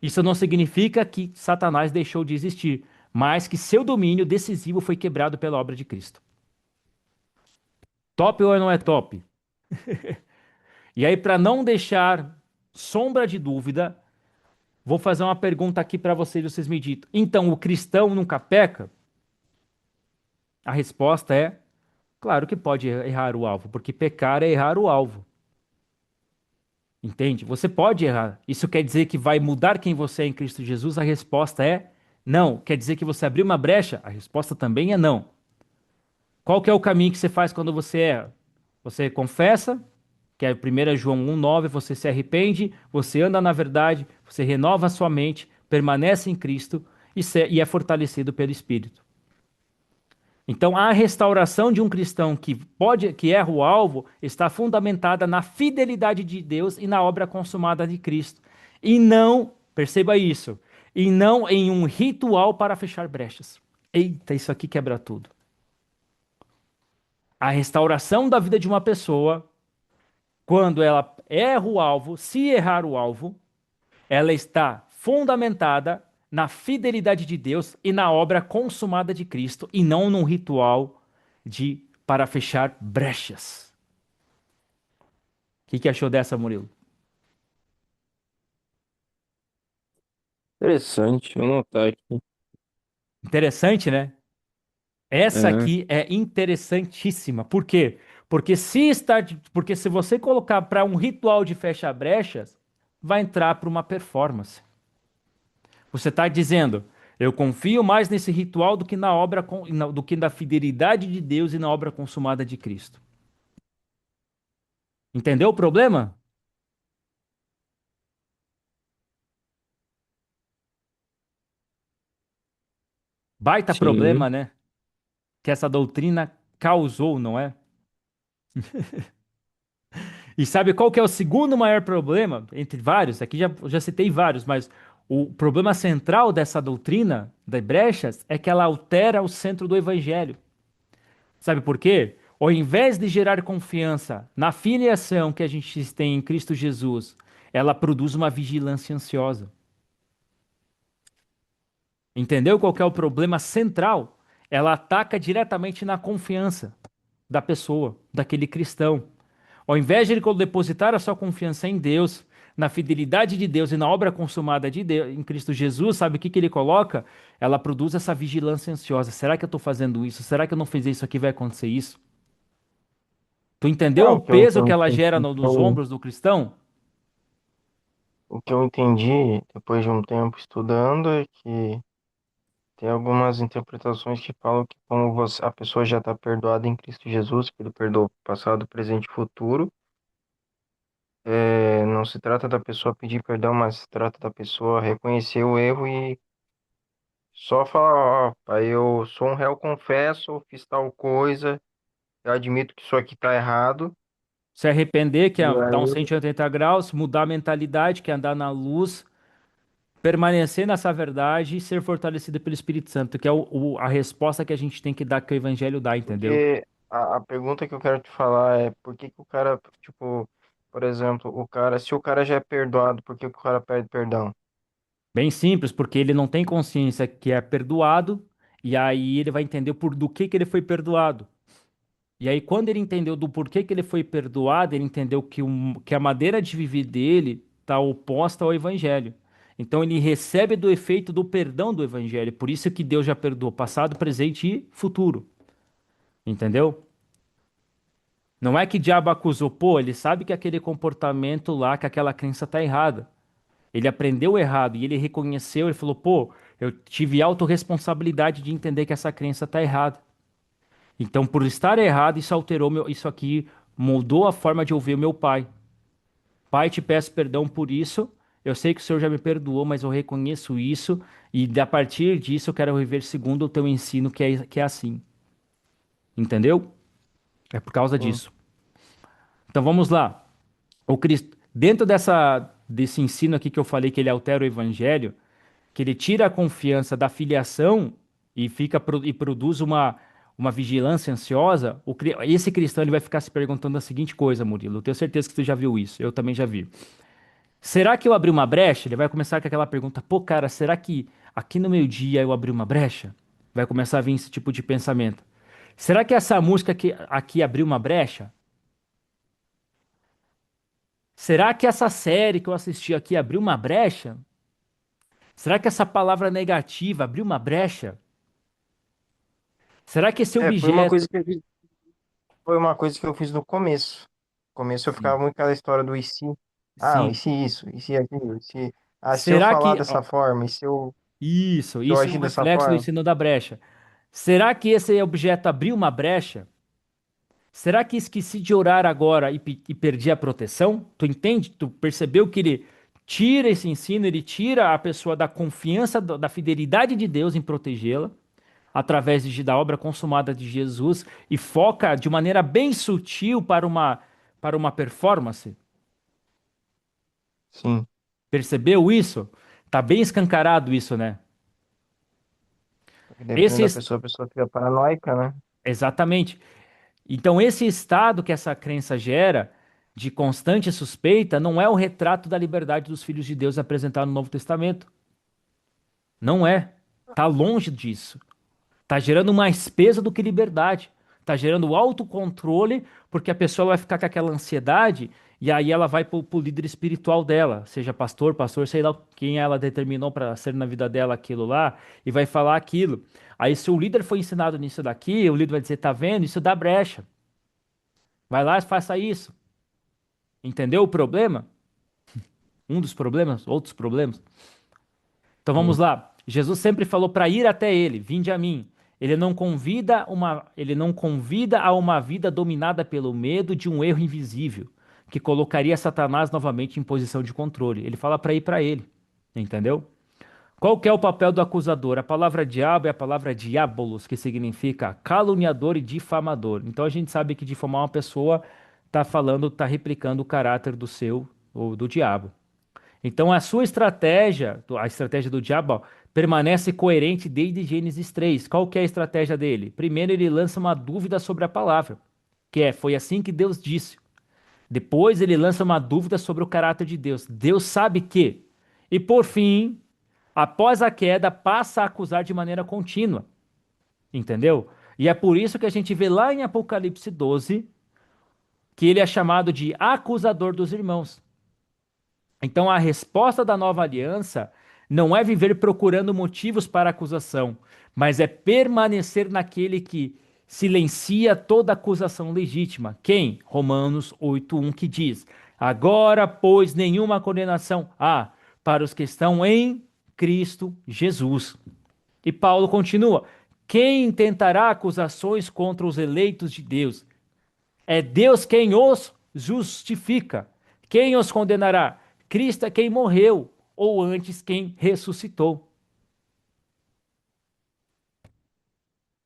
Isso não significa que Satanás deixou de existir, mas que seu domínio decisivo foi quebrado pela obra de Cristo. Top ou não é top? E aí, para não deixar sombra de dúvida, vou fazer uma pergunta aqui para vocês me ditam. Então, o cristão nunca peca? A resposta é: claro que pode errar o alvo, porque pecar é errar o alvo. Entende? Você pode errar. Isso quer dizer que vai mudar quem você é em Cristo Jesus? A resposta é não. Quer dizer que você abriu uma brecha? A resposta também é não. Qual que é o caminho que você faz quando você erra? Você confessa, que é 1 João 1,9, você se arrepende, você anda na verdade, você renova a sua mente, permanece em Cristo e é fortalecido pelo Espírito. Então, a restauração de um cristão que erra o alvo está fundamentada na fidelidade de Deus e na obra consumada de Cristo. E não, perceba isso, e não em um ritual para fechar brechas. Eita, isso aqui quebra tudo. A restauração da vida de uma pessoa, quando ela erra o alvo, se errar o alvo, ela está fundamentada na fidelidade de Deus e na obra consumada de Cristo e não num ritual de para fechar brechas. O que achou dessa, Murilo? Interessante, vou anotar aqui. Interessante, né? Essa É, aqui é interessantíssima. Por quê? Porque se você colocar para um ritual de fecha brechas, vai entrar para uma performance. Você está dizendo, eu confio mais nesse ritual do que na do que na fidelidade de Deus e na obra consumada de Cristo. Entendeu o problema? Baita problema, sim. né? Que essa doutrina causou, não é? E sabe qual que é o segundo maior problema? Entre vários, aqui já citei vários, mas o problema central dessa doutrina das brechas é que ela altera o centro do evangelho. Sabe por quê? Ao invés de gerar confiança na filiação que a gente tem em Cristo Jesus, ela produz uma vigilância ansiosa. Entendeu qual que é o problema central? Ela ataca diretamente na confiança da pessoa, daquele cristão. Ao invés de ele depositar a sua confiança em Deus, na fidelidade de Deus e na obra consumada de Deus, em Cristo Jesus, sabe o que que ele coloca? Ela produz essa vigilância ansiosa. Será que eu estou fazendo isso? Será que eu não fiz isso aqui? Vai acontecer isso? Tu É, entendeu o o que eu peso que entendi, ela gera nos ombros do cristão? o que eu entendi depois de um tempo estudando é que tem algumas interpretações que falam que como a pessoa já está perdoada em Cristo Jesus, que ele perdoou passado, presente e futuro, não se trata da pessoa pedir perdão, mas se trata da pessoa reconhecer o erro e só falar, ó, pai, eu sou um réu, confesso, eu fiz tal coisa, eu admito que isso aqui está errado, Se arrepender, que e é dar um aí, 180 graus, mudar a mentalidade, que é andar na luz, permanecer nessa verdade e ser fortalecido pelo Espírito Santo, que é a resposta que a gente tem que dar, que o Evangelho dá, entendeu? porque a pergunta que eu quero te falar é por que que o cara, tipo, por exemplo, se o cara já é perdoado, por que que o cara pede perdão? Bem simples, porque ele não tem consciência que é perdoado, e aí ele vai entender do que ele foi perdoado. E aí, quando ele entendeu do porquê que ele foi perdoado, ele entendeu que a maneira de viver dele está oposta ao Evangelho. Então, ele recebe do efeito do perdão do Evangelho. Por isso que Deus já perdoou passado, presente e futuro. Entendeu? Não é que o diabo acusou, pô, ele sabe que aquele comportamento lá, que aquela crença está errada. Ele aprendeu errado e ele reconheceu, ele falou, pô, eu tive autorresponsabilidade de entender que essa crença está errada. Então, por estar errado, isso alterou isso aqui mudou a forma de ouvir o meu pai. Pai, te peço perdão por isso. Eu sei que o Senhor já me perdoou, mas eu reconheço isso e a partir disso eu quero viver segundo o teu ensino que é assim. Entendeu? É por causa Sim. disso. Então vamos lá. Dentro desse ensino aqui que eu falei que ele altera o evangelho, que ele tira a confiança da filiação e produz uma vigilância ansiosa, esse cristão ele vai ficar se perguntando a seguinte coisa, Murilo. Eu tenho certeza que você já viu isso. Eu também já vi. Será que eu abri uma brecha? Ele vai começar com aquela pergunta: pô, cara, será que aqui no meio-dia eu abri uma brecha? Vai começar a vir esse tipo de pensamento. Será que essa música aqui abriu uma brecha? Será que essa série que eu assisti aqui abriu uma brecha? Será que essa palavra negativa abriu uma brecha? Será que esse É, foi uma objeto. coisa que eu fiz, foi uma coisa que eu fiz no começo. No começo eu ficava Sim, muito aquela história do e se. Ah, e sim. se isso, e se aquilo, e se. Ah, se eu Será falar que. dessa Ó, forma, se eu isso é um agir dessa reflexo do forma? ensino da brecha. Será que esse objeto abriu uma brecha? Será que esqueci de orar agora e perdi a proteção? Tu entende? Tu percebeu que ele tira esse ensino, ele tira a pessoa da confiança, da fidelidade de Deus em protegê-la, através da obra consumada de Jesus, e foca de maneira bem sutil para uma performance? Sim. Percebeu isso? Tá bem escancarado isso, né? Porque dependendo Esse, da es- pessoa, a pessoa fica paranoica, né? exatamente. Então, esse estado que essa crença gera, de constante suspeita, não é o retrato da liberdade dos filhos de Deus apresentado no Novo Testamento. Não é. Tá longe disso. Tá gerando mais peso do que liberdade. Tá gerando autocontrole, porque a pessoa vai ficar com aquela ansiedade e aí ela vai pro líder espiritual dela, seja pastor, sei lá quem ela determinou para ser na vida dela aquilo lá, e vai falar aquilo. Aí, se o líder foi ensinado nisso daqui, o líder vai dizer: tá vendo? Isso dá brecha. Vai lá e faça isso. Entendeu o problema? Um dos problemas, outros problemas. Então vamos Sim. lá. Jesus sempre falou para ir até ele, vinde a mim. Ele não convida a uma vida dominada pelo medo de um erro invisível, que colocaria Satanás novamente em posição de controle. Ele fala para ir para ele, entendeu? Qual que é o papel do acusador? A palavra diabo é a palavra diabolos, que significa caluniador e difamador. Então a gente sabe que difamar uma pessoa está falando, está replicando o caráter do seu ou do diabo. Então a sua estratégia, a estratégia do diabo, ó, permanece coerente desde Gênesis 3. Qual que é a estratégia dele? Primeiro ele lança uma dúvida sobre a palavra, que é, foi assim que Deus disse. Depois ele lança uma dúvida sobre o caráter de Deus. Deus sabe que. E por fim, após a queda, passa a acusar de maneira contínua. Entendeu? E é por isso que a gente vê lá em Apocalipse 12 que ele é chamado de acusador dos irmãos. Então, a resposta da nova aliança não é viver procurando motivos para acusação, mas é permanecer naquele que silencia toda acusação legítima. Quem? Romanos 8:1 que diz: agora, pois, nenhuma condenação há para os que estão em Cristo Jesus. E Paulo continua: quem tentará acusações contra os eleitos de Deus? É Deus quem os justifica. Quem os condenará? Cristo é quem morreu, ou antes quem ressuscitou.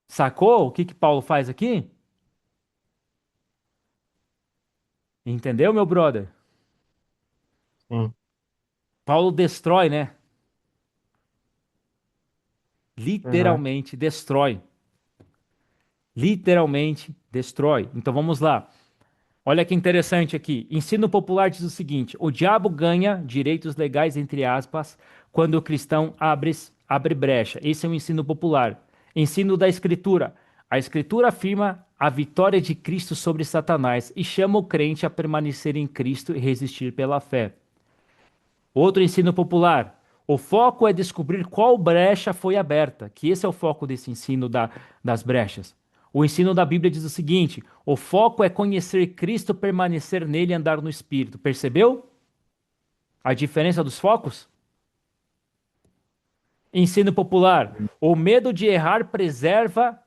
Sacou o que Paulo faz aqui? Entendeu, meu brother? Sim. Paulo destrói, né? Exato. Literalmente destrói. Literalmente destrói. Então vamos lá. Olha que interessante aqui. Ensino popular diz o seguinte: o diabo ganha direitos legais, entre aspas, quando o cristão abre brecha. Esse é o ensino popular. Ensino da Escritura. A Escritura afirma a vitória de Cristo sobre Satanás e chama o crente a permanecer em Cristo e resistir pela fé. Outro ensino popular. O foco é descobrir qual brecha foi aberta, que esse é o foco desse ensino das brechas. O ensino da Bíblia diz o seguinte: o foco é conhecer Cristo, permanecer nele e andar no Espírito. Percebeu a diferença dos focos? Ensino popular. O medo de errar preserva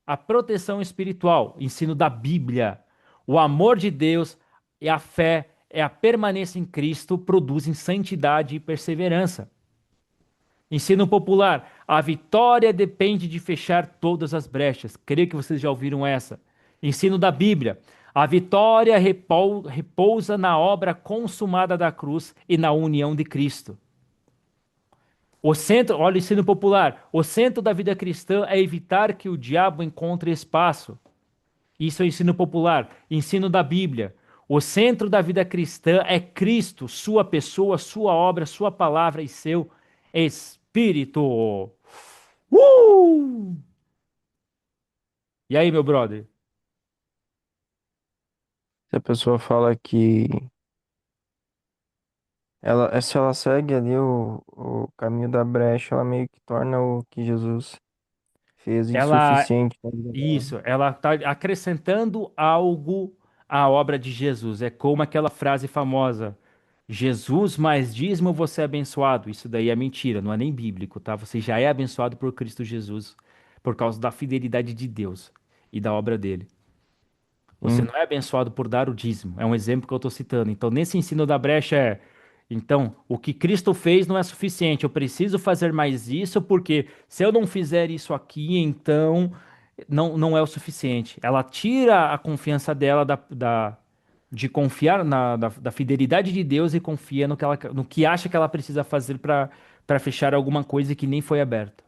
a proteção espiritual. Ensino da Bíblia. O amor de Deus e a fé é a permanência em Cristo produzem santidade e perseverança. Ensino popular. A vitória depende de fechar todas as brechas. Creio que vocês já ouviram essa. Ensino da Bíblia. A vitória repousa na obra consumada da cruz e na união de Cristo. O centro, olha o ensino popular. O centro da vida cristã é evitar que o diabo encontre espaço. Isso é ensino popular, ensino da Bíblia. O centro da vida cristã é Cristo, sua pessoa, sua obra, sua palavra e seu espírito. Uh! E aí, meu brother? Se a pessoa fala que se ela segue ali o caminho da brecha, ela meio que torna o que Jesus fez Ela, insuficiente na vida dela. isso, ela está acrescentando algo à obra de Jesus. É como aquela frase famosa: Jesus mais dízimo você é abençoado. Isso daí é mentira, não é nem bíblico, tá? Você já é abençoado por Cristo Jesus, por causa da fidelidade de Deus e da obra dele. Você Sim. não é abençoado por dar o dízimo. É um exemplo que eu estou citando. Então, nesse ensino da brecha então, o que Cristo fez não é suficiente. Eu preciso fazer mais isso, porque se eu não fizer isso aqui, então não é o suficiente. Ela tira a confiança dela de confiar da fidelidade de Deus e confia no que acha que ela precisa fazer para fechar alguma coisa que nem foi aberta.